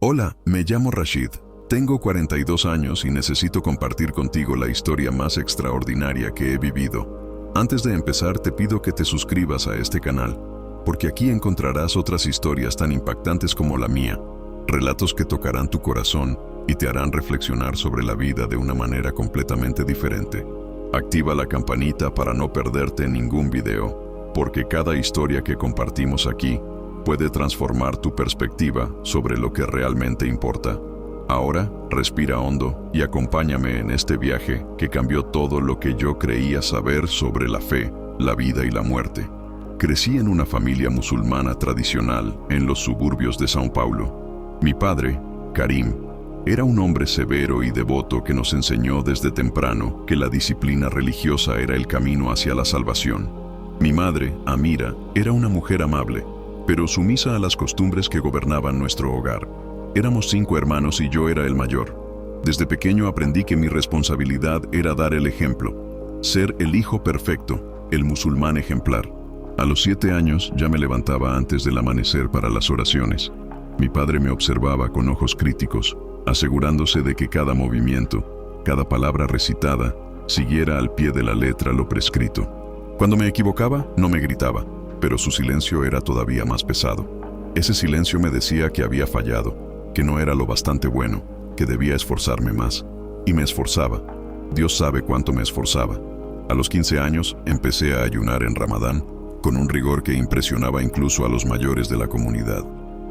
Hola, me llamo Rashid. Tengo 42 años y necesito compartir contigo la historia más extraordinaria que he vivido. Antes de empezar, te pido que te suscribas a este canal, porque aquí encontrarás otras historias tan impactantes como la mía, relatos que tocarán tu corazón y te harán reflexionar sobre la vida de una manera completamente diferente. Activa la campanita para no perderte ningún video, porque cada historia que compartimos aquí puede transformar tu perspectiva sobre lo que realmente importa. Ahora, respira hondo y acompáñame en este viaje que cambió todo lo que yo creía saber sobre la fe, la vida y la muerte. Crecí en una familia musulmana tradicional en los suburbios de São Paulo. Mi padre, Karim, era un hombre severo y devoto que nos enseñó desde temprano que la disciplina religiosa era el camino hacia la salvación. Mi madre, Amira, era una mujer amable, pero sumisa a las costumbres que gobernaban nuestro hogar. Éramos 5 hermanos y yo era el mayor. Desde pequeño aprendí que mi responsabilidad era dar el ejemplo, ser el hijo perfecto, el musulmán ejemplar. A los 7 años ya me levantaba antes del amanecer para las oraciones. Mi padre me observaba con ojos críticos, asegurándose de que cada movimiento, cada palabra recitada, siguiera al pie de la letra lo prescrito. Cuando me equivocaba, no me gritaba, pero su silencio era todavía más pesado. Ese silencio me decía que había fallado, que no era lo bastante bueno, que debía esforzarme más. Y me esforzaba. Dios sabe cuánto me esforzaba. A los 15 años empecé a ayunar en Ramadán, con un rigor que impresionaba incluso a los mayores de la comunidad.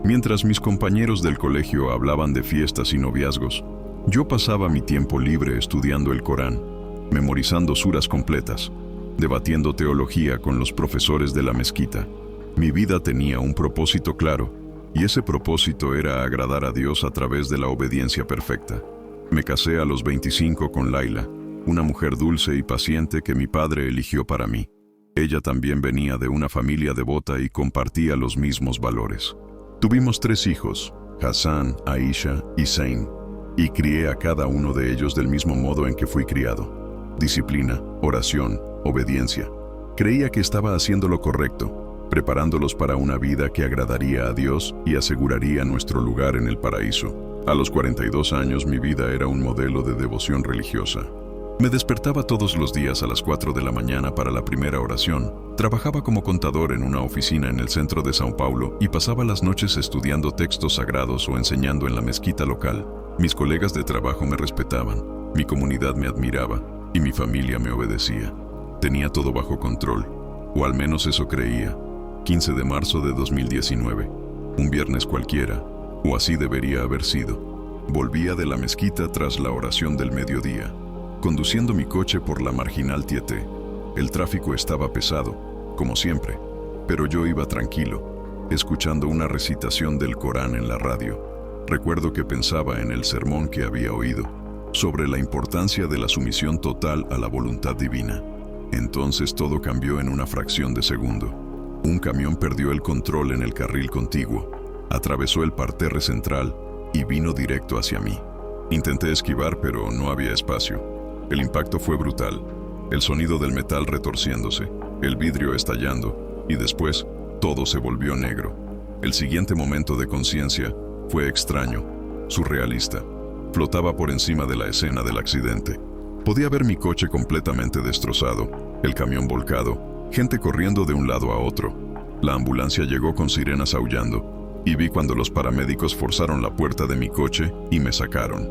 Mientras mis compañeros del colegio hablaban de fiestas y noviazgos, yo pasaba mi tiempo libre estudiando el Corán, memorizando suras completas, debatiendo teología con los profesores de la mezquita. Mi vida tenía un propósito claro, y ese propósito era agradar a Dios a través de la obediencia perfecta. Me casé a los 25 con Laila, una mujer dulce y paciente que mi padre eligió para mí. Ella también venía de una familia devota y compartía los mismos valores. Tuvimos 3 hijos, Hassan, Aisha y Zain, y crié a cada uno de ellos del mismo modo en que fui criado. Disciplina, oración, obediencia. Creía que estaba haciendo lo correcto, preparándolos para una vida que agradaría a Dios y aseguraría nuestro lugar en el paraíso. A los 42 años mi vida era un modelo de devoción religiosa. Me despertaba todos los días a las 4 de la mañana para la primera oración. Trabajaba como contador en una oficina en el centro de São Paulo y pasaba las noches estudiando textos sagrados o enseñando en la mezquita local. Mis colegas de trabajo me respetaban, mi comunidad me admiraba y mi familia me obedecía. Tenía todo bajo control, o al menos eso creía. 15 de marzo de 2019, un viernes cualquiera, o así debería haber sido. Volvía de la mezquita tras la oración del mediodía, conduciendo mi coche por la Marginal Tietê. El tráfico estaba pesado, como siempre, pero yo iba tranquilo, escuchando una recitación del Corán en la radio. Recuerdo que pensaba en el sermón que había oído, sobre la importancia de la sumisión total a la voluntad divina. Entonces todo cambió en una fracción de segundo. Un camión perdió el control en el carril contiguo, atravesó el parterre central y vino directo hacia mí. Intenté esquivar, pero no había espacio. El impacto fue brutal, el sonido del metal retorciéndose, el vidrio estallando, y después todo se volvió negro. El siguiente momento de conciencia fue extraño, surrealista. Flotaba por encima de la escena del accidente. Podía ver mi coche completamente destrozado, el camión volcado, gente corriendo de un lado a otro. La ambulancia llegó con sirenas aullando, y vi cuando los paramédicos forzaron la puerta de mi coche y me sacaron.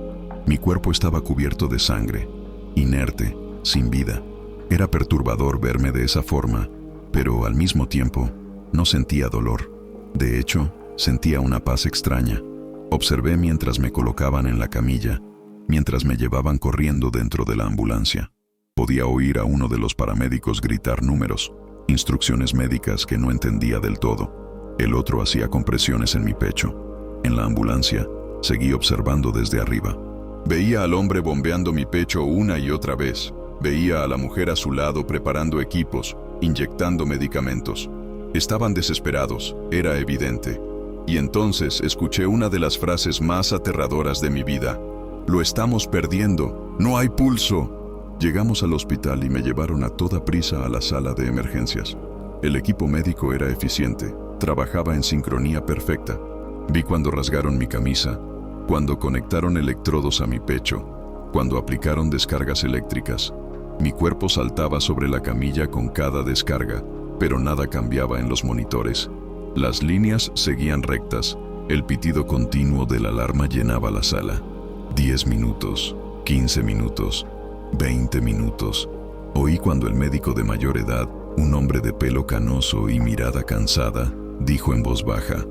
Mi cuerpo estaba cubierto de sangre, inerte, sin vida. Era perturbador verme de esa forma, pero al mismo tiempo no sentía dolor. De hecho, sentía una paz extraña. Observé mientras me colocaban en la camilla, mientras me llevaban corriendo dentro de la ambulancia. Podía oír a uno de los paramédicos gritar números, instrucciones médicas que no entendía del todo. El otro hacía compresiones en mi pecho. En la ambulancia, seguí observando desde arriba. Veía al hombre bombeando mi pecho una y otra vez. Veía a la mujer a su lado preparando equipos, inyectando medicamentos. Estaban desesperados, era evidente. Y entonces escuché una de las frases más aterradoras de mi vida. «Lo estamos perdiendo, no hay pulso». Llegamos al hospital y me llevaron a toda prisa a la sala de emergencias. El equipo médico era eficiente, trabajaba en sincronía perfecta. Vi cuando rasgaron mi camisa, Cuando conectaron electrodos a mi pecho, cuando aplicaron descargas eléctricas, mi cuerpo saltaba sobre la camilla con cada descarga, pero nada cambiaba en los monitores. Las líneas seguían rectas, el pitido continuo de la alarma llenaba la sala. 10 minutos, 15 minutos, 20 minutos. Oí cuando el médico de mayor edad, un hombre de pelo canoso y mirada cansada, dijo en voz baja: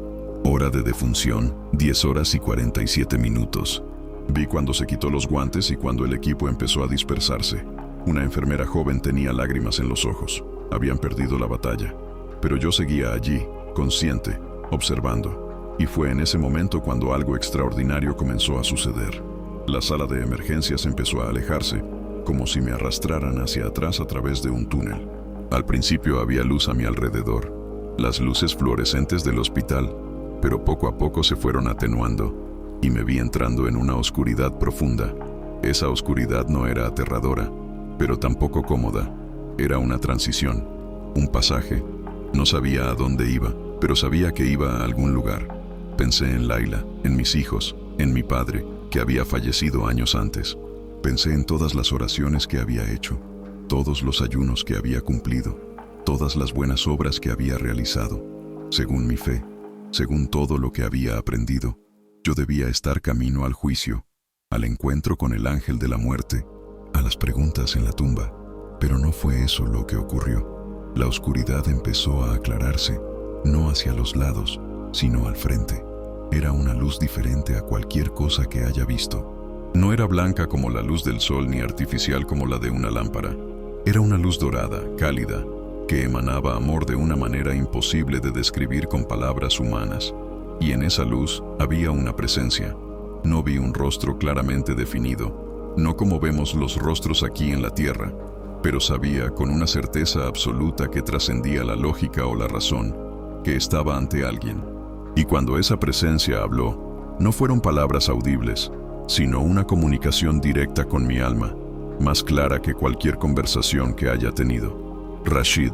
hora de defunción, 10 horas y 47 minutos. Vi cuando se quitó los guantes y cuando el equipo empezó a dispersarse. Una enfermera joven tenía lágrimas en los ojos. Habían perdido la batalla. Pero yo seguía allí, consciente, observando. Y fue en ese momento cuando algo extraordinario comenzó a suceder. La sala de emergencias empezó a alejarse, como si me arrastraran hacia atrás a través de un túnel. Al principio había luz a mi alrededor, las luces fluorescentes del hospital, pero poco a poco se fueron atenuando y me vi entrando en una oscuridad profunda. Esa oscuridad no era aterradora, pero tampoco cómoda. Era una transición, un pasaje. No sabía a dónde iba, pero sabía que iba a algún lugar. Pensé en Laila, en mis hijos, en mi padre, que había fallecido años antes. Pensé en todas las oraciones que había hecho, todos los ayunos que había cumplido, todas las buenas obras que había realizado. Según mi fe, según todo lo que había aprendido, yo debía estar camino al juicio, al encuentro con el ángel de la muerte, a las preguntas en la tumba. Pero no fue eso lo que ocurrió. La oscuridad empezó a aclararse, no hacia los lados, sino al frente. Era una luz diferente a cualquier cosa que haya visto. No era blanca como la luz del sol ni artificial como la de una lámpara. Era una luz dorada, cálida, que emanaba amor de una manera imposible de describir con palabras humanas. Y en esa luz había una presencia. No vi un rostro claramente definido, no como vemos los rostros aquí en la tierra, pero sabía con una certeza absoluta que trascendía la lógica o la razón, que estaba ante alguien. Y cuando esa presencia habló, no fueron palabras audibles, sino una comunicación directa con mi alma, más clara que cualquier conversación que haya tenido. Rashid,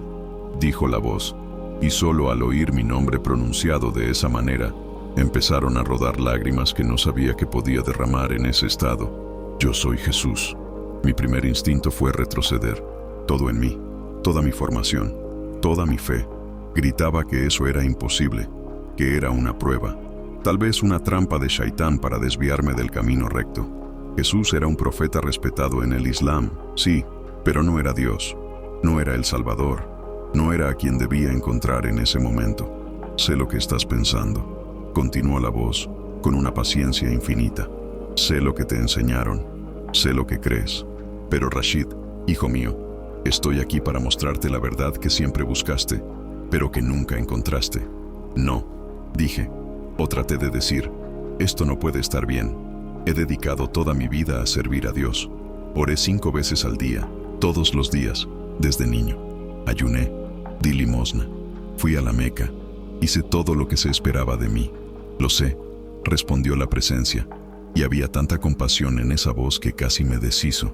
dijo la voz, y solo al oír mi nombre pronunciado de esa manera, empezaron a rodar lágrimas que no sabía que podía derramar en ese estado. Yo soy Jesús. Mi primer instinto fue retroceder. Todo en mí, toda mi formación, toda mi fe, gritaba que eso era imposible, que era una prueba, tal vez una trampa de Shaitán para desviarme del camino recto. Jesús era un profeta respetado en el Islam, sí, pero no era Dios, no era el Salvador, no era a quien debía encontrar en ese momento. Sé lo que estás pensando, continuó la voz, con una paciencia infinita. Sé lo que te enseñaron, sé lo que crees. Pero Rashid, hijo mío, estoy aquí para mostrarte la verdad que siempre buscaste, pero que nunca encontraste. No, dije, o traté de decir, esto no puede estar bien. He dedicado toda mi vida a servir a Dios. Oré 5 veces al día, todos los días, desde niño. Ayuné, di limosna, fui a la Meca, hice todo lo que se esperaba de mí. Lo sé, respondió la presencia, y había tanta compasión en esa voz que casi me deshizo.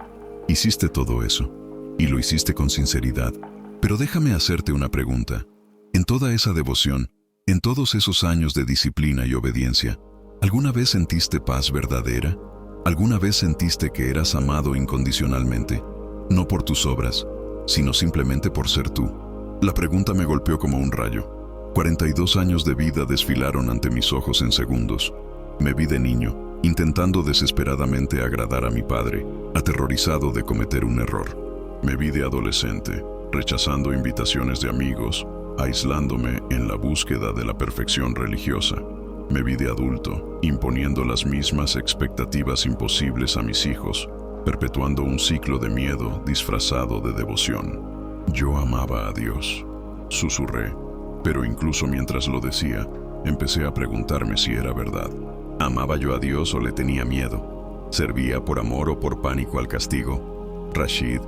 Hiciste todo eso, y lo hiciste con sinceridad. Pero déjame hacerte una pregunta. En toda esa devoción, en todos esos años de disciplina y obediencia, ¿alguna vez sentiste paz verdadera? ¿Alguna vez sentiste que eras amado incondicionalmente? No por tus obras, sino simplemente por ser tú. La pregunta me golpeó como un rayo. 42 años de vida desfilaron ante mis ojos en segundos. Me vi de niño, intentando desesperadamente agradar a mi padre, aterrorizado de cometer un error. Me vi de adolescente, rechazando invitaciones de amigos, aislándome en la búsqueda de la perfección religiosa. Me vi de adulto, imponiendo las mismas expectativas imposibles a mis hijos, perpetuando un ciclo de miedo disfrazado de devoción. Yo amaba a Dios, susurré, pero incluso mientras lo decía, empecé a preguntarme si era verdad. ¿Amaba yo a Dios o le tenía miedo? ¿Servía por amor o por pánico al castigo? Rashid,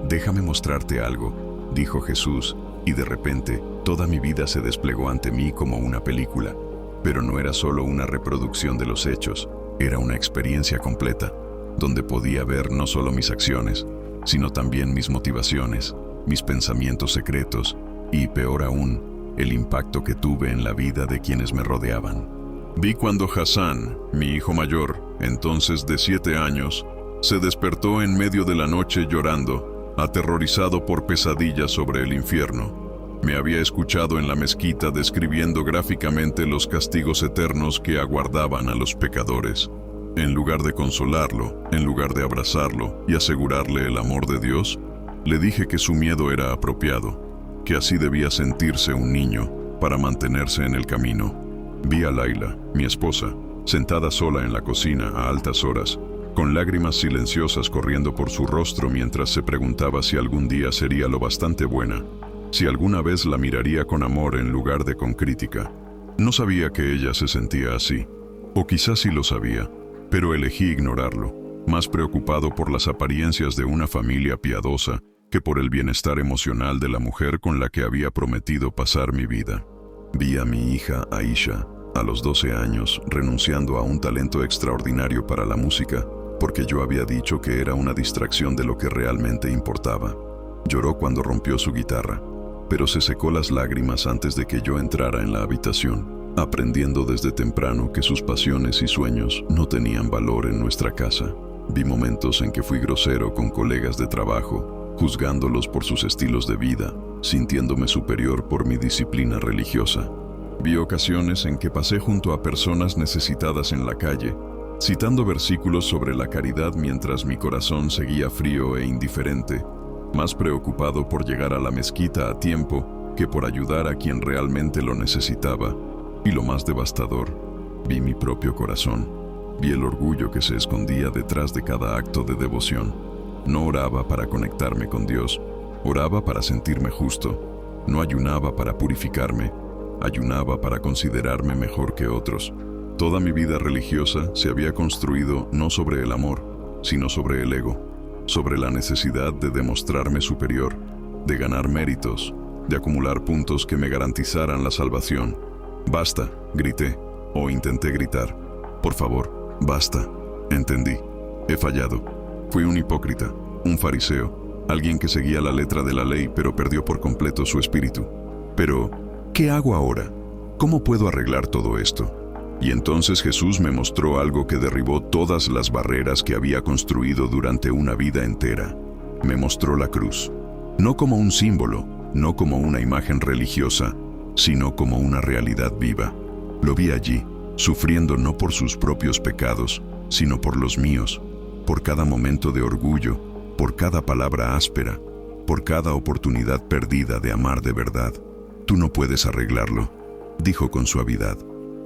déjame mostrarte algo, dijo Jesús, y de repente, toda mi vida se desplegó ante mí como una película. Pero no era solo una reproducción de los hechos, era una experiencia completa, donde podía ver no solo mis acciones, sino también mis motivaciones, mis pensamientos secretos y, peor aún, el impacto que tuve en la vida de quienes me rodeaban. Vi cuando Hassan, mi hijo mayor, entonces de 7 años, se despertó en medio de la noche llorando, aterrorizado por pesadillas sobre el infierno. Me había escuchado en la mezquita describiendo gráficamente los castigos eternos que aguardaban a los pecadores. En lugar de consolarlo, en lugar de abrazarlo y asegurarle el amor de Dios, le dije que su miedo era apropiado, que así debía sentirse un niño para mantenerse en el camino. Vi a Laila, mi esposa, sentada sola en la cocina a altas horas, con lágrimas silenciosas corriendo por su rostro mientras se preguntaba si algún día sería lo bastante buena, si alguna vez la miraría con amor en lugar de con crítica. No sabía que ella se sentía así, o quizás sí lo sabía, pero elegí ignorarlo, más preocupado por las apariencias de una familia piadosa que por el bienestar emocional de la mujer con la que había prometido pasar mi vida. Vi a mi hija Aisha, a los 12 años, renunciando a un talento extraordinario para la música, porque yo había dicho que era una distracción de lo que realmente importaba. Lloró cuando rompió su guitarra, pero se secó las lágrimas antes de que yo entrara en la habitación, aprendiendo desde temprano que sus pasiones y sueños no tenían valor en nuestra casa. Vi momentos en que fui grosero con colegas de trabajo, juzgándolos por sus estilos de vida, sintiéndome superior por mi disciplina religiosa. Vi ocasiones en que pasé junto a personas necesitadas en la calle, citando versículos sobre la caridad mientras mi corazón seguía frío e indiferente, más preocupado por llegar a la mezquita a tiempo que por ayudar a quien realmente lo necesitaba. Y lo más devastador, vi mi propio corazón. Vi el orgullo que se escondía detrás de cada acto de devoción. No oraba para conectarme con Dios, oraba para sentirme justo. No ayunaba para purificarme, ayunaba para considerarme mejor que otros. Toda mi vida religiosa se había construido no sobre el amor, sino sobre el ego, sobre la necesidad de demostrarme superior, de ganar méritos, de acumular puntos que me garantizaran la salvación. «Basta», grité, o intenté gritar. «Por favor, basta». Entendí. He fallado. Fui un hipócrita, un fariseo, alguien que seguía la letra de la ley pero perdió por completo su espíritu. Pero, ¿qué hago ahora? ¿Cómo puedo arreglar todo esto? Y entonces Jesús me mostró algo que derribó todas las barreras que había construido durante una vida entera. Me mostró la cruz. No como un símbolo, no como una imagen religiosa, sino como una realidad viva. Lo vi allí, sufriendo no por sus propios pecados, sino por los míos, por cada momento de orgullo, por cada palabra áspera, por cada oportunidad perdida de amar de verdad. «Tú no puedes arreglarlo», dijo con suavidad.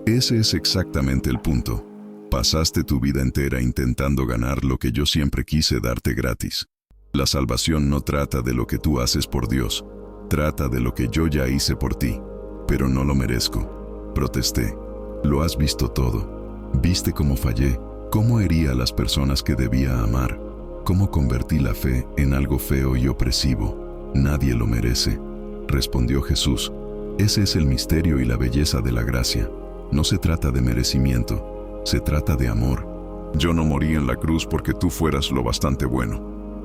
«Ese es exactamente el punto. Pasaste tu vida entera intentando ganar lo que yo siempre quise darte gratis. La salvación no trata de lo que tú haces por Dios, trata de lo que yo ya hice por ti. Pero no lo merezco», protesté. «Lo has visto todo. Viste cómo fallé, cómo herí a las personas que debía amar, cómo convertí la fe en algo feo y opresivo. Nadie lo merece», respondió Jesús. «Ese es el misterio y la belleza de la gracia. No se trata de merecimiento, se trata de amor. Yo no morí en la cruz porque tú fueras lo bastante bueno.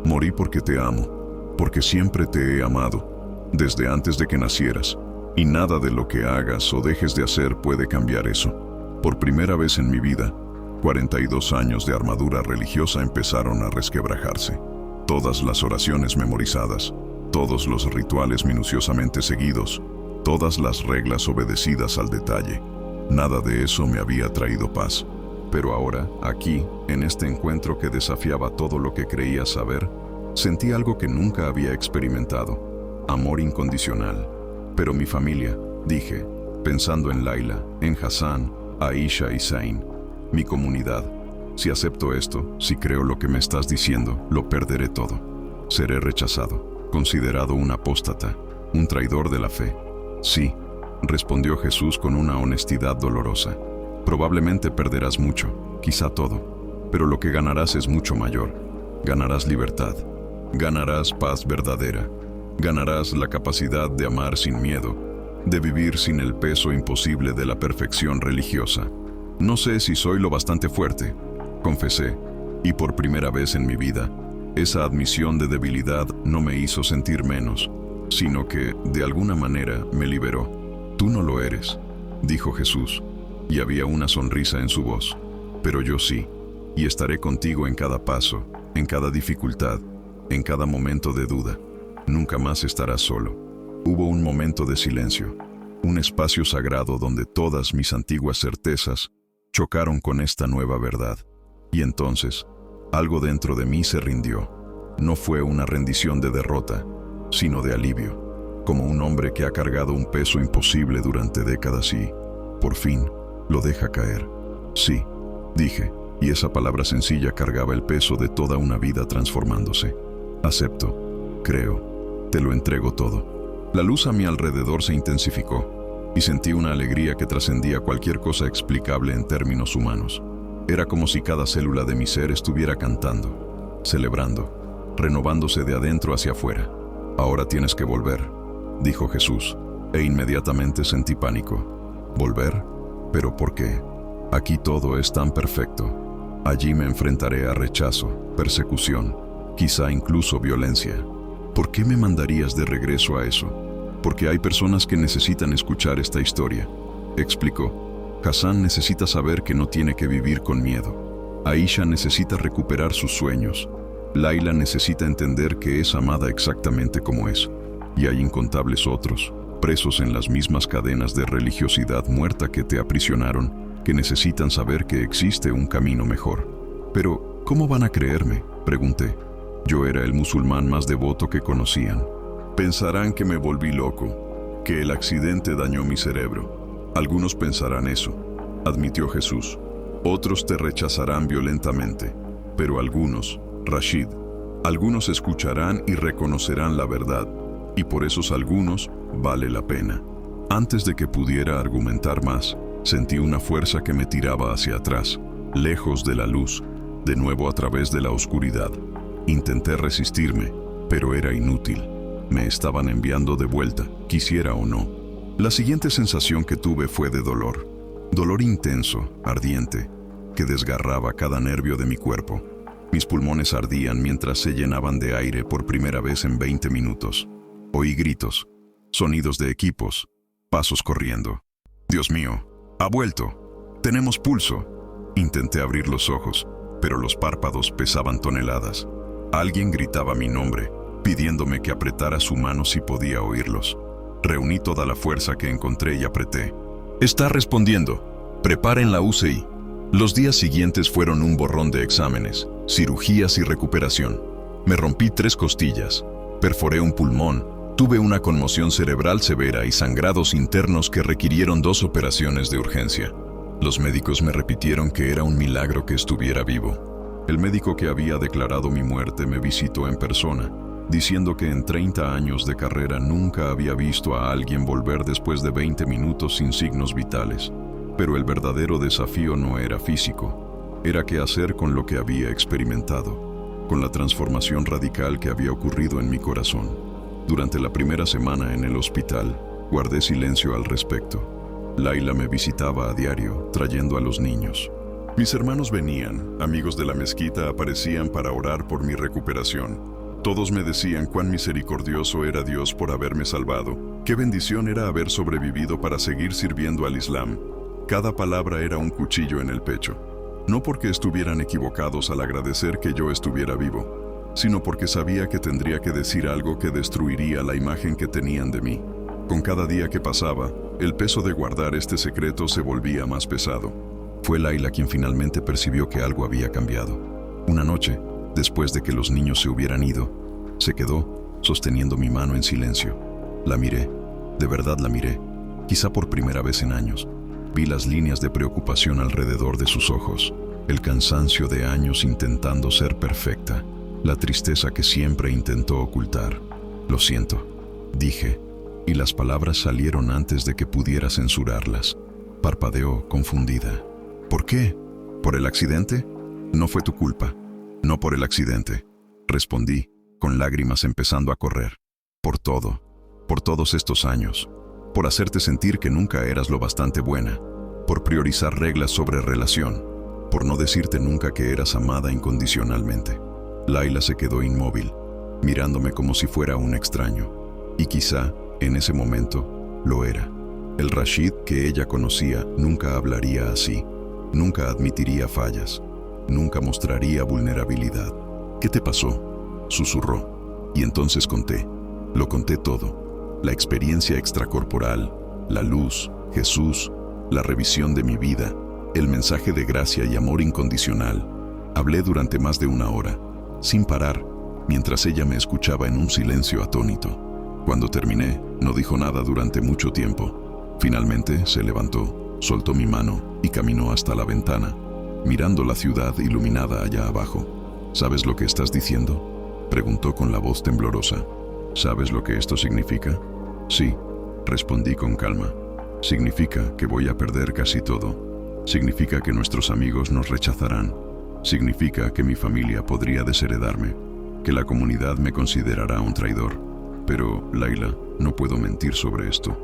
Morí porque te amo, porque siempre te he amado, desde antes de que nacieras. Y nada de lo que hagas o dejes de hacer puede cambiar eso. Por primera vez en mi vida, 42 años de armadura religiosa empezaron a resquebrajarse. Todas las oraciones memorizadas, todos los rituales minuciosamente seguidos, todas las reglas obedecidas al detalle. Nada de eso me había traído paz. Pero ahora, aquí, en este encuentro que desafiaba todo lo que creía saber, sentí algo que nunca había experimentado: amor incondicional. «Pero mi familia», dije, pensando en Laila, en Hassan, Aisha y Zain. «Mi comunidad. Si acepto esto, si creo lo que me estás diciendo, lo perderé todo. Seré rechazado, considerado un apóstata, un traidor de la fe». «Sí», respondió Jesús con una honestidad dolorosa. «Probablemente perderás mucho, quizá todo, pero lo que ganarás es mucho mayor. Ganarás libertad, ganarás paz verdadera, ganarás la capacidad de amar sin miedo, de vivir sin el peso imposible de la perfección religiosa. No sé si soy lo bastante fuerte», confesé, y por primera vez en mi vida, esa admisión de debilidad no me hizo sentir menos, sino que, de alguna manera, me liberó. «Tú no lo eres», dijo Jesús. y había una sonrisa en su voz. Pero yo sí, y estaré contigo en cada paso, en cada dificultad, en cada momento de duda. Nunca más estarás solo. Hubo un momento de silencio, un espacio sagrado donde todas mis antiguas certezas chocaron con esta nueva verdad. Y entonces, algo dentro de mí se rindió. No fue una rendición de derrota, sino de alivio, como un hombre que ha cargado un peso imposible durante décadas y, por fin, lo deja caer. Sí, dije, y esa palabra sencilla cargaba el peso de toda una vida transformándose. Acepto, creo, te lo entrego todo. La luz a mi alrededor se intensificó y sentí una alegría que trascendía cualquier cosa explicable en términos humanos. Era como si cada célula de mi ser estuviera cantando, celebrando, renovándose de adentro hacia afuera. Ahora tienes que volver, dijo Jesús, e inmediatamente sentí pánico. ¿Volver? ¿Pero por qué? Aquí todo es tan perfecto. Allí me enfrentaré a rechazo, persecución, quizá incluso violencia. ¿Por qué me mandarías de regreso a eso? Porque hay personas que necesitan escuchar esta historia, explicó. Hassan necesita saber que no tiene que vivir con miedo. Aisha necesita recuperar sus sueños. Laila necesita entender que es amada exactamente como es. Y hay incontables otros, presos en las mismas cadenas de religiosidad muerta que te aprisionaron, que necesitan saber que existe un camino mejor. Pero, ¿cómo van a creerme?, pregunté. Yo era el musulmán más devoto que conocían. Pensarán que me volví loco, que el accidente dañó mi cerebro. Algunos pensarán eso, admitió Jesús. Otros te rechazarán violentamente, pero algunos, Rashid, algunos escucharán y reconocerán la verdad, y por esos algunos vale la pena. Antes de que pudiera argumentar más, sentí una fuerza que me tiraba hacia atrás, lejos de la luz, de nuevo a través de la oscuridad. Intenté resistirme, pero era inútil. Me estaban enviando de vuelta, quisiera o no. La siguiente sensación que tuve fue de dolor. Dolor intenso, ardiente, que desgarraba cada nervio de mi cuerpo. Mis pulmones ardían mientras se llenaban de aire por primera vez en 20 minutos. Oí gritos, sonidos de equipos, pasos corriendo. Dios mío, ha vuelto. Tenemos pulso. Intenté abrir los ojos, pero los párpados pesaban toneladas. Alguien gritaba mi nombre, pidiéndome que apretara su mano si podía oírlos. Reuní toda la fuerza que encontré y apreté. Está respondiendo. Preparen la UCI. Los días siguientes fueron un borrón de exámenes, cirugías y recuperación. Me rompí 3 costillas, perforé un pulmón, tuve una conmoción cerebral severa y sangrados internos que requirieron 2 operaciones de urgencia. Los médicos me repitieron que era un milagro que estuviera vivo. El médico que había declarado mi muerte me visitó en persona, diciendo que en 30 años de carrera nunca había visto a alguien volver después de 20 minutos sin signos vitales. Pero el verdadero desafío no era físico, era qué hacer con lo que había experimentado, con la transformación radical que había ocurrido en mi corazón. Durante la primera semana en el hospital, guardé silencio al respecto. Laila me visitaba a diario, trayendo a los niños. Mis hermanos venían, amigos de la mezquita aparecían para orar por mi recuperación. Todos me decían cuán misericordioso era Dios por haberme salvado, qué bendición era haber sobrevivido para seguir sirviendo al Islam. Cada palabra era un cuchillo en el pecho. No porque estuvieran equivocados al agradecer que yo estuviera vivo, sino porque sabía que tendría que decir algo que destruiría la imagen que tenían de mí. Con cada día que pasaba, el peso de guardar este secreto se volvía más pesado. Fue Laila quien finalmente percibió que algo había cambiado. Una noche, después de que los niños se hubieran ido, se quedó sosteniendo mi mano en silencio. La miré, de verdad la miré, quizá por primera vez en años. Vi las líneas de preocupación alrededor de sus ojos, el cansancio de años intentando ser perfecta, la tristeza que siempre intentó ocultar. Lo siento, dije, y las palabras salieron antes de que pudiera censurarlas. Parpadeó, confundida. ¿Por qué? ¿Por el accidente? No fue tu culpa. No por el accidente, respondí, con lágrimas empezando a correr. Por todo, por todos estos años, por hacerte sentir que nunca eras lo bastante buena, por priorizar reglas sobre relación, por no decirte nunca que eras amada incondicionalmente. Laila se quedó inmóvil, mirándome como si fuera un extraño, y quizá, en ese momento, lo era. El Rashid que ella conocía nunca hablaría así, nunca admitiría fallas, nunca mostraría vulnerabilidad. ¿Qué te pasó?, susurró. Y entonces conté. Lo conté todo. La experiencia extracorporal, la luz, Jesús, la revisión de mi vida, el mensaje de gracia y amor incondicional. Hablé durante más de 1 hora, sin parar, mientras ella me escuchaba en un silencio atónito. Cuando terminé, no dijo nada durante mucho tiempo. Finalmente se levantó, soltó mi mano y caminó hasta la ventana, mirando la ciudad iluminada allá abajo. ¿Sabes lo que estás diciendo?, preguntó con la voz temblorosa. ¿Sabes lo que esto significa? Sí, respondí con calma. Significa que voy a perder casi todo. Significa que nuestros amigos nos rechazarán. Significa que mi familia podría desheredarme, que la comunidad me considerará un traidor. Pero, Laila, no puedo mentir sobre esto.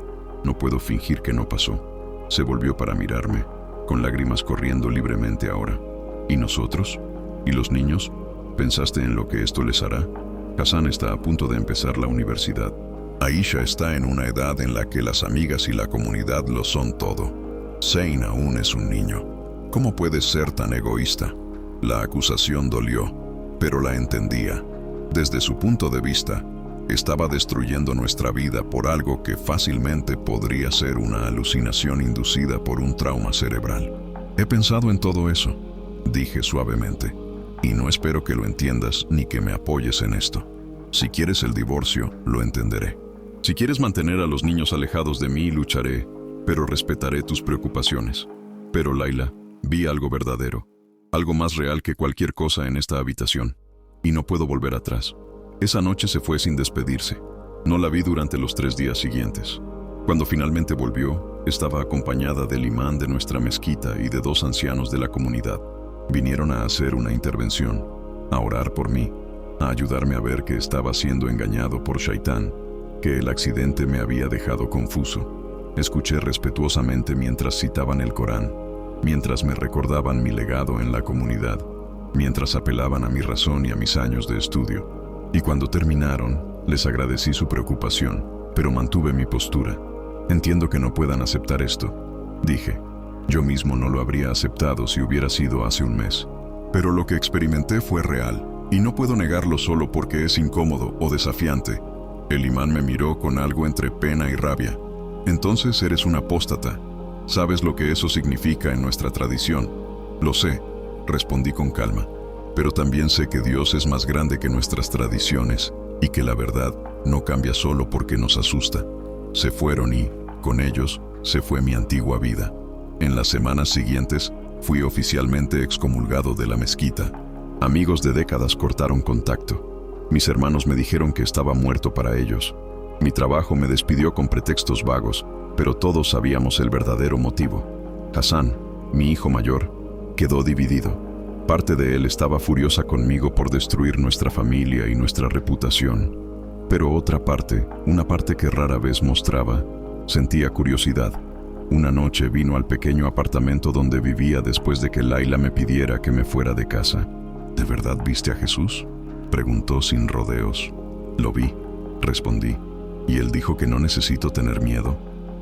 No puedo fingir que no pasó. Se volvió para mirarme, con lágrimas corriendo libremente ahora. ¿Y nosotros? ¿Y los niños? ¿Pensaste en lo que esto les hará? Hassan está a punto de empezar la universidad. Aisha está en una edad en la que las amigas y la comunidad lo son todo. Zain aún es un niño. ¿Cómo puedes ser tan egoísta? La acusación dolió, pero la entendía. Desde su punto de vista, estaba destruyendo nuestra vida por algo que fácilmente podría ser una alucinación inducida por un trauma cerebral. He pensado en todo eso, dije suavemente, y no espero que lo entiendas ni que me apoyes en esto. Si quieres el divorcio, lo entenderé. Si quieres mantener a los niños alejados de mí, lucharé, pero respetaré tus preocupaciones. Pero, Laila, vi algo verdadero, algo más real que cualquier cosa en esta habitación, y no puedo volver atrás. Esa noche se fue sin despedirse. No la vi durante los 3 días siguientes. Cuando finalmente volvió, estaba acompañada del imán de nuestra mezquita y de 2 ancianos de la comunidad. Vinieron a hacer una intervención, a orar por mí, a ayudarme a ver que estaba siendo engañado por Shaitán, que el accidente me había dejado confuso. Escuché respetuosamente mientras citaban el Corán, mientras me recordaban mi legado en la comunidad, mientras apelaban a mi razón y a mis años de estudio. Y cuando terminaron, les agradecí su preocupación, pero mantuve mi postura. Entiendo que no puedan aceptar esto, dije. Yo mismo no lo habría aceptado si hubiera sido hace un mes. Pero lo que experimenté fue real, y no puedo negarlo solo porque es incómodo o desafiante. El imán me miró con algo entre pena y rabia. Entonces eres un apóstata. ¿Sabes lo que eso significa en nuestra tradición? Lo sé, respondí con calma. Pero también sé que Dios es más grande que nuestras tradiciones y que la verdad no cambia solo porque nos asusta. Se fueron y, con ellos, se fue mi antigua vida. En las semanas siguientes, fui oficialmente excomulgado de la mezquita. Amigos de décadas cortaron contacto. Mis hermanos me dijeron que estaba muerto para ellos. Mi trabajo me despidió con pretextos vagos, pero todos sabíamos el verdadero motivo. Hassan, mi hijo mayor, quedó dividido. Parte de él estaba furiosa conmigo por destruir nuestra familia y nuestra reputación. Pero otra parte, una parte que rara vez mostraba, sentía curiosidad. Una noche vino al pequeño apartamento donde vivía después de que Laila me pidiera que me fuera de casa. ¿De verdad viste a Jesús?, preguntó sin rodeos. Lo vi, respondí, y él dijo que no necesito tener miedo.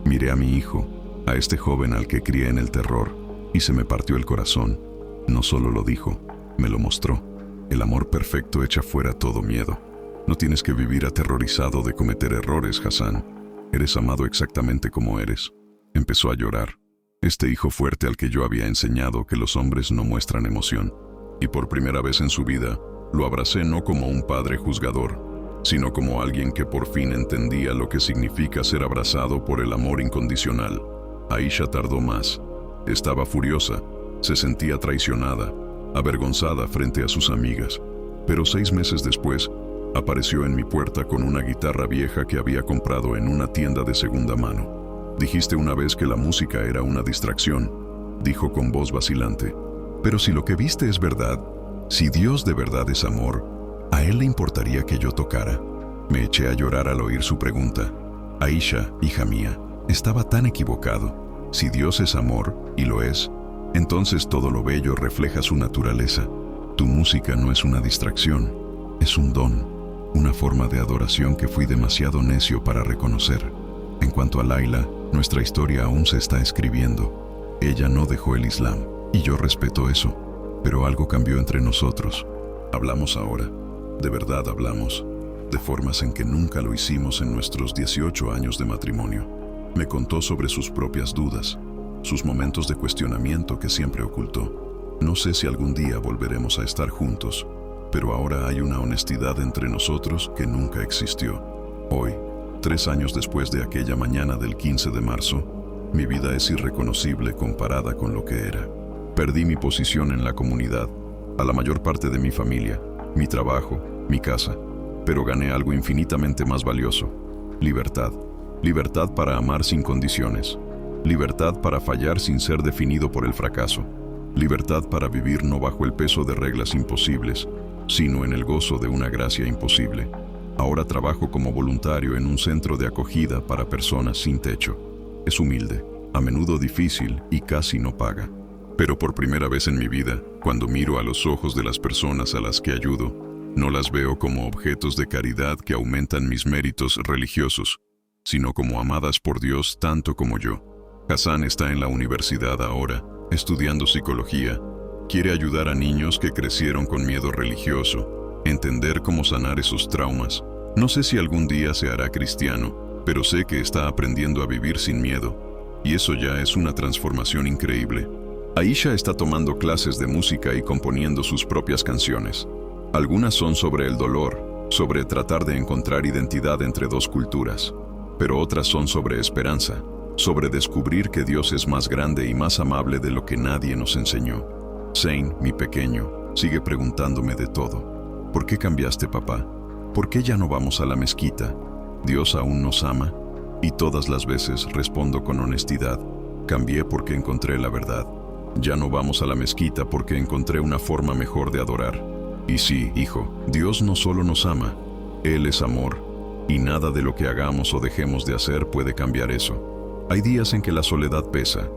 Miré a mi hijo, a este joven al que crié en el terror, y se me partió el corazón. No solo lo dijo, me lo mostró. El amor perfecto echa fuera todo miedo. No tienes que vivir aterrorizado de cometer errores, Hassan. Eres amado exactamente como eres. Empezó a llorar. Este hijo fuerte al que yo había enseñado que los hombres no muestran emoción. Y por primera vez en su vida, lo abracé no como un padre juzgador, sino como alguien que por fin entendía lo que significa ser abrazado por el amor incondicional. Aisha tardó más. Estaba furiosa. Se sentía traicionada, avergonzada frente a sus amigas. Pero 6 meses después, apareció en mi puerta con una guitarra vieja que había comprado en una tienda de segunda mano. Dijiste una vez que la música era una distracción, dijo con voz vacilante. Pero si lo que viste es verdad, si Dios de verdad es amor, ¿a él le importaría que yo tocara? Me eché a llorar al oír su pregunta. Aisha, hija mía, estaba tan equivocado. Si Dios es amor, y lo es, entonces todo lo bello refleja su naturaleza. Tu música no es una distracción, es un don, una forma de adoración que fui demasiado necio para reconocer. En cuanto a Laila, Nuestra historia aún se está escribiendo. Ella no dejó el Islam, y yo respeto eso. Pero algo cambió entre nosotros. Hablamos ahora. De verdad hablamos. De formas en que nunca lo hicimos en nuestros 18 años de matrimonio. Me contó sobre sus propias dudas, sus momentos de cuestionamiento que siempre ocultó. No sé si algún día volveremos a estar juntos, pero ahora hay una honestidad entre nosotros que nunca existió. Hoy, 3 años después de aquella mañana del 15 de marzo, mi vida es irreconocible comparada con lo que era. Perdí mi posición en la comunidad, a la mayor parte de mi familia, mi trabajo, mi casa, pero gané algo infinitamente más valioso: libertad. Libertad para amar sin condiciones. Libertad para fallar sin ser definido por el fracaso. Libertad para vivir no bajo el peso de reglas imposibles, sino en el gozo de una gracia imposible. Ahora trabajo como voluntario en un centro de acogida para personas sin techo. Es humilde, a menudo difícil y casi no paga. Pero por primera vez en mi vida, cuando miro a los ojos de las personas a las que ayudo, no las veo como objetos de caridad que aumentan mis méritos religiosos, sino como amadas por Dios tanto como yo. Hassan está en la universidad ahora, estudiando psicología. Quiere ayudar a niños que crecieron con miedo religioso, entender cómo sanar esos traumas. No sé si algún día se hará cristiano, pero sé que está aprendiendo a vivir sin miedo, y eso ya es una transformación increíble. Aisha está tomando clases de música y componiendo sus propias canciones. Algunas son sobre el dolor, sobre tratar de encontrar identidad entre dos culturas, pero otras son sobre esperanza, sobre descubrir que Dios es más grande y más amable de lo que nadie nos enseñó. Zane, mi pequeño, sigue preguntándome de todo. ¿Por qué cambiaste, papá? ¿Por qué ya no vamos a la mezquita? ¿Dios aún nos ama? Y todas las veces respondo con honestidad: cambié porque encontré la verdad. Ya no vamos a la mezquita porque encontré una forma mejor de adorar. Y sí, hijo, Dios no solo nos ama, Él es amor, y nada de lo que hagamos o dejemos de hacer puede cambiar eso. Hay días en que la soledad pesa,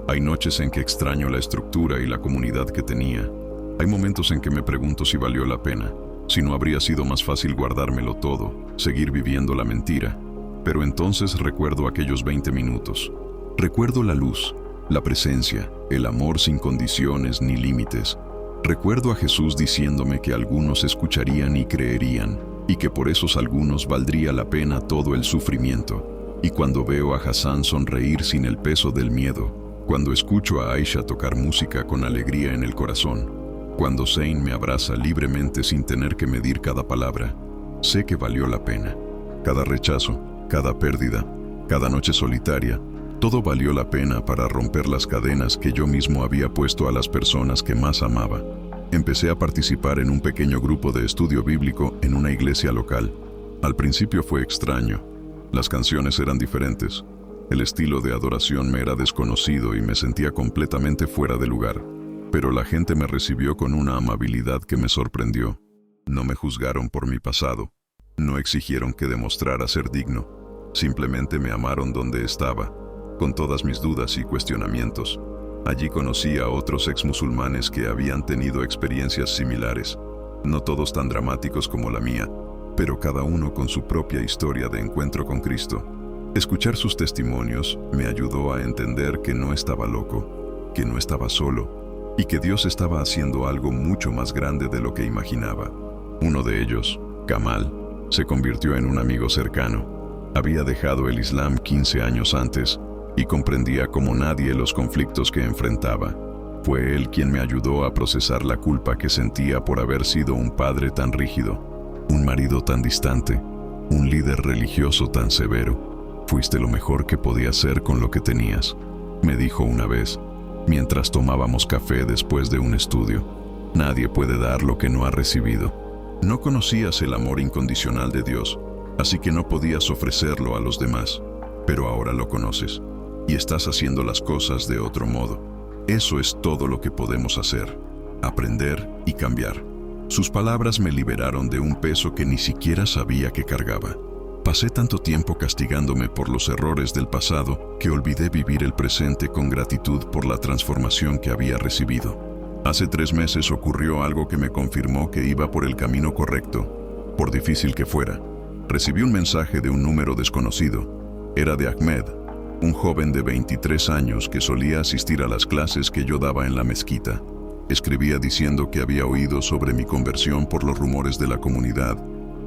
hay noches en que extraño la estructura y la comunidad que tenía. Hay momentos en que me pregunto si valió la pena, si no habría sido más fácil guardármelo todo, seguir viviendo la mentira. Pero entonces recuerdo aquellos 20 minutos. Recuerdo la luz, la presencia, el amor sin condiciones ni límites. Recuerdo a Jesús diciéndome que algunos escucharían y creerían, y que por esos algunos valdría la pena todo el sufrimiento. Y cuando veo a Hassan sonreír sin el peso del miedo, cuando escucho a Aisha tocar música con alegría en el corazón, cuando Zane me abraza libremente sin tener que medir cada palabra, sé que valió la pena. Cada rechazo, cada pérdida, cada noche solitaria, todo valió la pena para romper las cadenas que yo mismo había puesto a las personas que más amaba. Empecé a participar en un pequeño grupo de estudio bíblico en una iglesia local. Al principio fue extraño. Las canciones eran diferentes. El estilo de adoración me era desconocido y me sentía completamente fuera de lugar. Pero la gente me recibió con una amabilidad que me sorprendió. No me juzgaron por mi pasado. No exigieron que demostrara ser digno. Simplemente me amaron donde estaba, con todas mis dudas y cuestionamientos. Allí conocí a otros exmusulmanes que habían tenido experiencias similares, no todos tan dramáticos como la mía, pero cada uno con su propia historia de encuentro con Cristo. Escuchar sus testimonios me ayudó a entender que no estaba loco, que no estaba solo, y que Dios estaba haciendo algo mucho más grande de lo que imaginaba. Uno de ellos, Kamal, se convirtió en un amigo cercano. Había dejado el Islam 15 años antes, y comprendía como nadie los conflictos que enfrentaba. Fue él quien me ayudó a procesar la culpa que sentía por haber sido un padre tan rígido, un marido tan distante, un líder religioso tan severo. Fuiste lo mejor que podías ser con lo que tenías, me dijo una vez, mientras tomábamos café después de un estudio. Nadie puede dar lo que no ha recibido. No conocías el amor incondicional de Dios, así que no podías ofrecerlo a los demás, pero ahora lo conoces. Y estás haciendo las cosas de otro modo. Eso es todo lo que podemos hacer: aprender y cambiar. Sus palabras me liberaron de un peso que ni siquiera sabía que cargaba. Pasé tanto tiempo castigándome por los errores del pasado que olvidé vivir el presente con gratitud por la transformación que había recibido. Hace 3 meses ocurrió algo que me confirmó que iba por el camino correcto, por difícil que fuera. Recibí un mensaje de un número desconocido. Era de Ahmed. un joven de 23 años que solía asistir a las clases que yo daba en la mezquita. Escribía diciendo que había oído sobre mi conversión por los rumores de la comunidad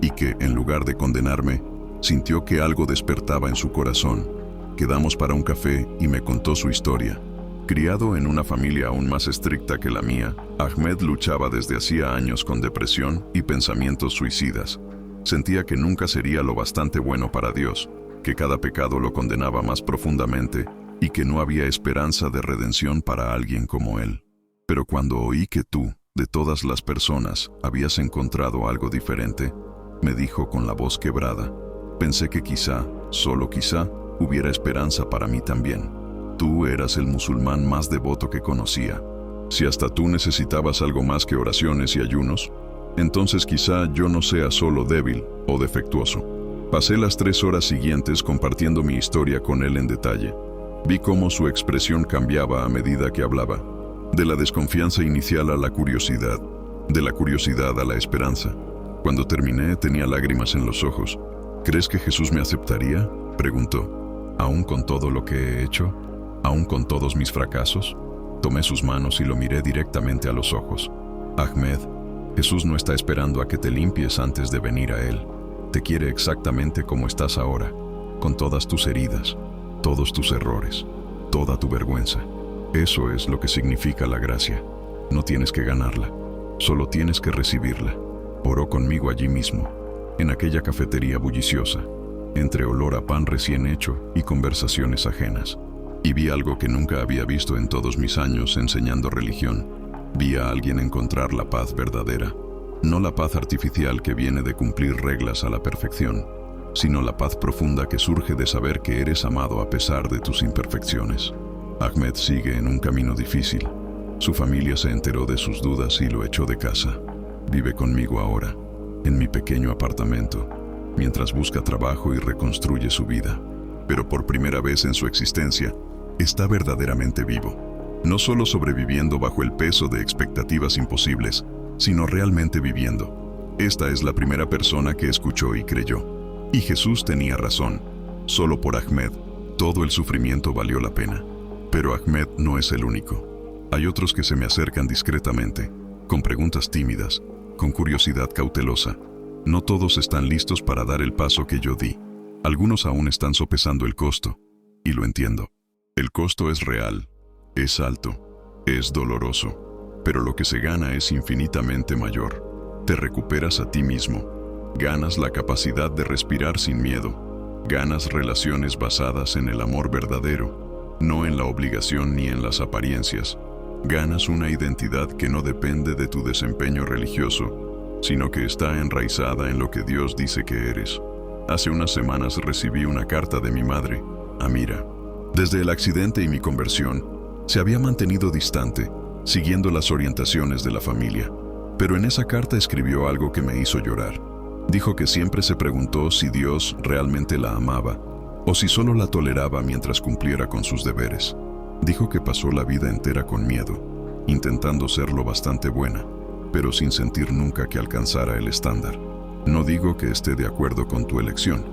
y que, en lugar de condenarme, sintió que algo despertaba en su corazón. Quedamos para un café y me contó su historia. Criado en una familia aún más estricta que la mía, Ahmed luchaba desde hacía años con depresión y pensamientos suicidas. Sentía que nunca sería lo bastante bueno para Dios, que cada pecado lo condenaba más profundamente y que no había esperanza de redención para alguien como él. Pero cuando oí que tú, de todas las personas, habías encontrado algo diferente, me dijo con la voz quebrada, pensé que quizá, solo quizá, hubiera esperanza para mí también. Tú eras el musulmán más devoto que conocía. Si hasta tú necesitabas algo más que oraciones y ayunos, entonces quizá yo no sea solo débil o defectuoso. Pasé las 3 horas siguientes compartiendo mi historia con él en detalle. Vi cómo su expresión cambiaba a medida que hablaba. De la desconfianza inicial a la curiosidad, de la curiosidad a la esperanza. Cuando terminé tenía lágrimas en los ojos. ¿Crees que Jesús me aceptaría?, preguntó. ¿Aún con todo lo que he hecho? ¿Aún con todos mis fracasos? Tomé sus manos y lo miré directamente a los ojos. Ahmed, Jesús no está esperando a que te limpies antes de venir a Él. Te quiere exactamente como estás ahora, con todas tus heridas, todos tus errores, toda tu vergüenza. Eso es lo que significa la gracia. No tienes que ganarla, solo tienes que recibirla. Oró conmigo allí mismo, en aquella cafetería bulliciosa, entre olor a pan recién hecho y conversaciones ajenas. Y vi algo que nunca había visto en todos mis años enseñando religión. Vi a alguien encontrar la paz verdadera. No la paz artificial que viene de cumplir reglas a la perfección, sino la paz profunda que surge de saber que eres amado a pesar de tus imperfecciones. Ahmed sigue en un camino difícil. Su familia se enteró de sus dudas y lo echó de casa. Vive conmigo ahora, en mi pequeño apartamento, mientras busca trabajo y reconstruye su vida. Pero por primera vez en su existencia, está verdaderamente vivo. No solo sobreviviendo bajo el peso de expectativas imposibles, sino realmente viviendo. Esta es la primera persona que escuchó y creyó. Y Jesús tenía razón. Solo por Ahmed, todo el sufrimiento valió la pena. Pero Ahmed no es el único. Hay otros que se me acercan discretamente, con preguntas tímidas, con curiosidad cautelosa. No todos están listos para dar el paso que yo di. Algunos aún están sopesando el costo, y lo entiendo. El costo es real, es alto, es doloroso, pero lo que se gana es infinitamente mayor. Te recuperas a ti mismo, ganas la capacidad de respirar sin miedo, ganas relaciones basadas en el amor verdadero, no en la obligación ni en las apariencias. Ganas una identidad que no depende de tu desempeño religioso, sino que está enraizada en lo que Dios dice que eres. Hace unas semanas recibí una carta de mi madre, Amira. Desde el accidente y mi conversión, se había mantenido distante, siguiendo las orientaciones de la familia. Pero en esa carta escribió algo que me hizo llorar. Dijo que siempre se preguntó si Dios realmente la amaba, o si solo la toleraba mientras cumpliera con sus deberes. Dijo que pasó la vida entera con miedo, intentando ser lo bastante buena, pero sin sentir nunca que alcanzara el estándar. No digo que esté de acuerdo con tu elección,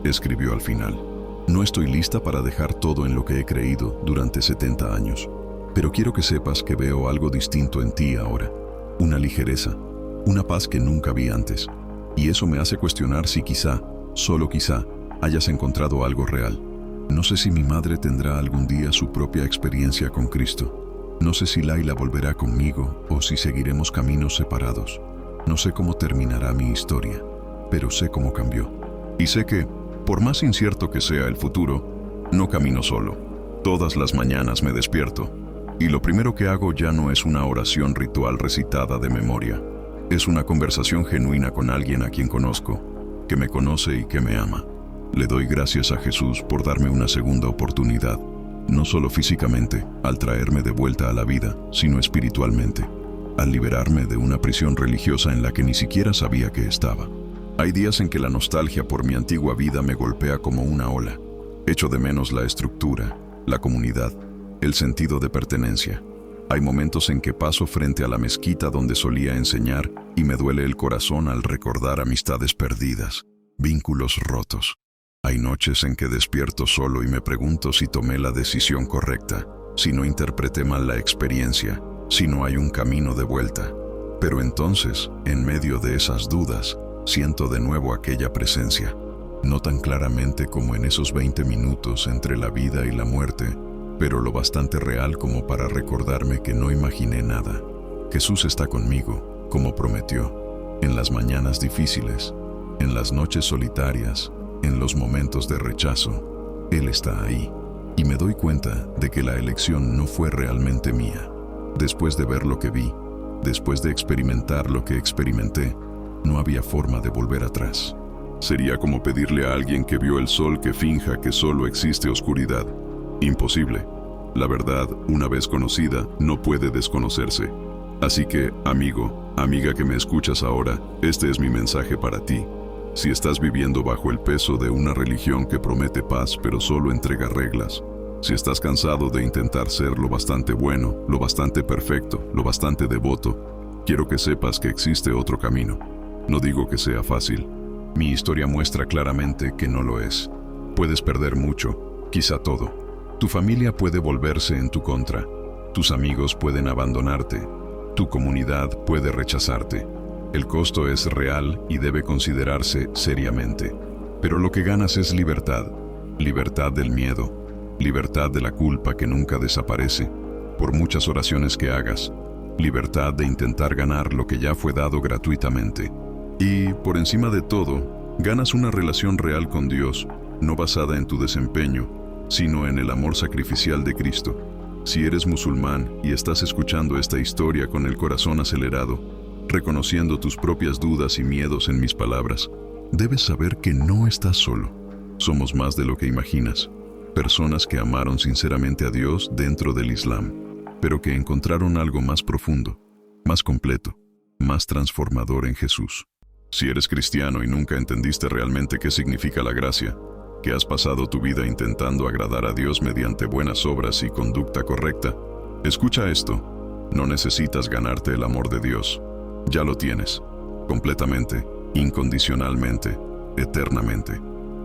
escribió al final. No estoy lista para dejar todo en lo que he creído durante 70 años, pero quiero que sepas que veo algo distinto en ti ahora. Una ligereza, una paz que nunca vi antes. Y eso me hace cuestionar si quizá, solo quizá, hayas encontrado algo real. No sé si mi madre tendrá algún día su propia experiencia con Cristo. No sé si Laila volverá conmigo o si seguiremos caminos separados. No sé cómo terminará mi historia, pero sé cómo cambió. Y sé que, por más incierto que sea el futuro, no camino solo. Todas las mañanas me despierto, y lo primero que hago ya no es una oración ritual recitada de memoria. Es una conversación genuina con alguien a quien conozco, que me conoce y que me ama. Le doy gracias a Jesús por darme una segunda oportunidad, no solo físicamente, al traerme de vuelta a la vida, sino espiritualmente, al liberarme de una prisión religiosa en la que ni siquiera sabía que estaba. Hay días en que la nostalgia por mi antigua vida me golpea como una ola. Echo de menos la estructura, la comunidad, el sentido de pertenencia. Hay momentos en que paso frente a la mezquita donde solía enseñar y me duele el corazón al recordar amistades perdidas, vínculos rotos. Hay noches en que despierto solo y me pregunto si tomé la decisión correcta, si no interpreté mal la experiencia, si no hay un camino de vuelta. Pero entonces, en medio de esas dudas, siento de nuevo aquella presencia. No tan claramente como en esos 20 minutos entre la vida y la muerte, pero lo bastante real como para recordarme que no imaginé nada. Jesús está conmigo, como prometió, en las mañanas difíciles, en las noches solitarias, en los momentos de rechazo. Él está ahí, y me doy cuenta de que la elección no fue realmente mía. Después de ver lo que vi, después de experimentar lo que experimenté, no había forma de volver atrás. Sería como pedirle a alguien que vio el sol que finja que solo existe oscuridad. Imposible. La verdad, una vez conocida, no puede desconocerse. Así que, amigo, amiga que me escuchas ahora, este es mi mensaje para ti. Si estás viviendo bajo el peso de una religión que promete paz pero solo entrega reglas, si estás cansado de intentar ser lo bastante bueno, lo bastante perfecto, lo bastante devoto, quiero que sepas que existe otro camino. No digo que sea fácil. Mi historia muestra claramente que no lo es. Puedes perder mucho, quizá todo. Tu familia puede volverse en tu contra. Tus amigos pueden abandonarte. Tu comunidad puede rechazarte. El costo es real y debe considerarse seriamente. Pero lo que ganas es libertad. Libertad del miedo. Libertad de la culpa que nunca desaparece, por muchas oraciones que hagas. Libertad de intentar ganar lo que ya fue dado gratuitamente. Y, por encima de todo, ganas una relación real con Dios, no basada en tu desempeño, sino en el amor sacrificial de Cristo. Si eres musulmán y estás escuchando esta historia con el corazón acelerado, reconociendo tus propias dudas y miedos en mis palabras, debes saber que no estás solo. Somos más de lo que imaginas. Personas que amaron sinceramente a Dios dentro del Islam, pero que encontraron algo más profundo, más completo, más transformador en Jesús. Si eres cristiano y nunca entendiste realmente qué significa la gracia, que has pasado tu vida intentando agradar a Dios mediante buenas obras y conducta correcta, escucha esto. No necesitas ganarte el amor de Dios. Ya lo tienes, completamente, incondicionalmente, eternamente.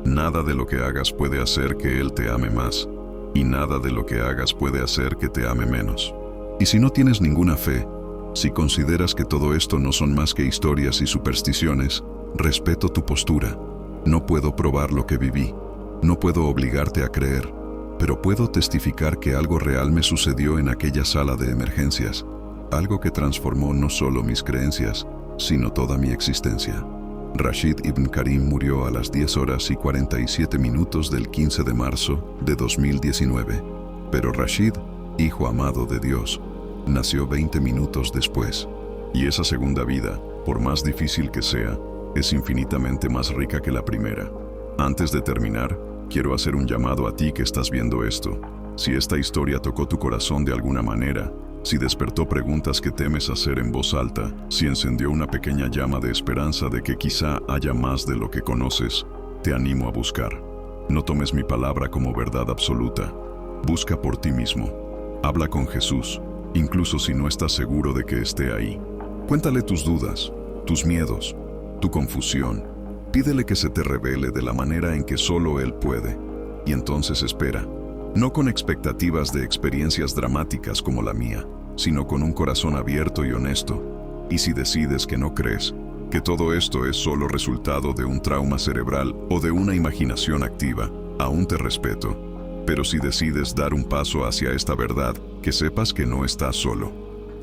Nada de lo que hagas puede hacer que Él te ame más, y nada de lo que hagas puede hacer que te ame menos. Y si no tienes ninguna fe, si consideras que todo esto no son más que historias y supersticiones, respeto tu postura. No puedo probar lo que viví, no puedo obligarte a creer, pero puedo testificar que algo real me sucedió en aquella sala de emergencias, algo que transformó no solo mis creencias, sino toda mi existencia. Rashid Ibn Karim murió a las 10:47 del 15 de marzo de 2019. Pero Rashid, hijo amado de Dios, nació 20 minutos después. Y esa segunda vida, por más difícil que sea, es infinitamente más rica que la primera. Antes de terminar, quiero hacer un llamado a ti que estás viendo esto. Si esta historia tocó tu corazón de alguna manera, si despertó preguntas que temes hacer en voz alta, si encendió una pequeña llama de esperanza de que quizá haya más de lo que conoces, te animo a buscar. No tomes mi palabra como verdad absoluta. Busca por ti mismo. Habla con Jesús, incluso si no estás seguro de que esté ahí. Cuéntale tus dudas, tus miedos, tu confusión. Pídele que se te revele de la manera en que solo Él puede. Y entonces espera. No con expectativas de experiencias dramáticas como la mía, sino con un corazón abierto y honesto. Y si decides que no crees, que todo esto es solo resultado de un trauma cerebral o de una imaginación activa, aún te respeto. Pero si decides dar un paso hacia esta verdad, que sepas que no estás solo.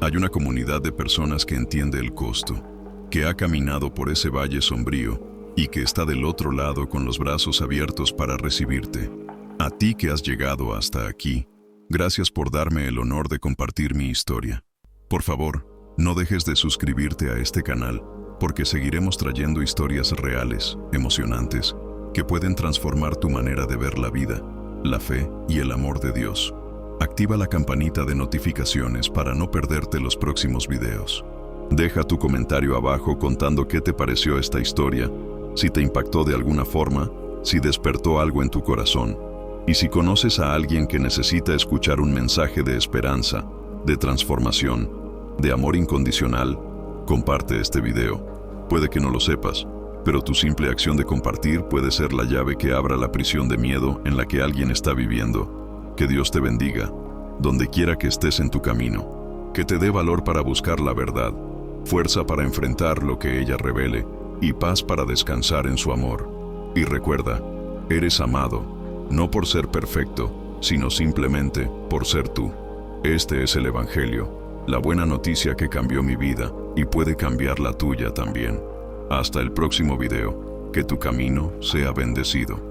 Hay una comunidad de personas que entiende el costo, que ha caminado por ese valle sombrío y que está del otro lado con los brazos abiertos para recibirte. A ti que has llegado hasta aquí, gracias por darme el honor de compartir mi historia. Por favor, no dejes de suscribirte a este canal, porque seguiremos trayendo historias reales, emocionantes, que pueden transformar tu manera de ver la vida, la fe y el amor de Dios. Activa la campanita de notificaciones para no perderte los próximos videos. Deja tu comentario abajo contando qué te pareció esta historia, si te impactó de alguna forma, si despertó algo en tu corazón. Y si conoces a alguien que necesita escuchar un mensaje de esperanza, de transformación, de amor incondicional, comparte este video. Puede que no lo sepas, pero tu simple acción de compartir puede ser la llave que abra la prisión de miedo en la que alguien está viviendo. Que Dios te bendiga, donde quiera que estés en tu camino. Que te dé valor para buscar la verdad, fuerza para enfrentar lo que ella revele y paz para descansar en su amor. Y recuerda, eres amado, no por ser perfecto, sino simplemente por ser tú. Este es el Evangelio, la buena noticia que cambió mi vida y puede cambiar la tuya también. Hasta el próximo video. Que tu camino sea bendecido.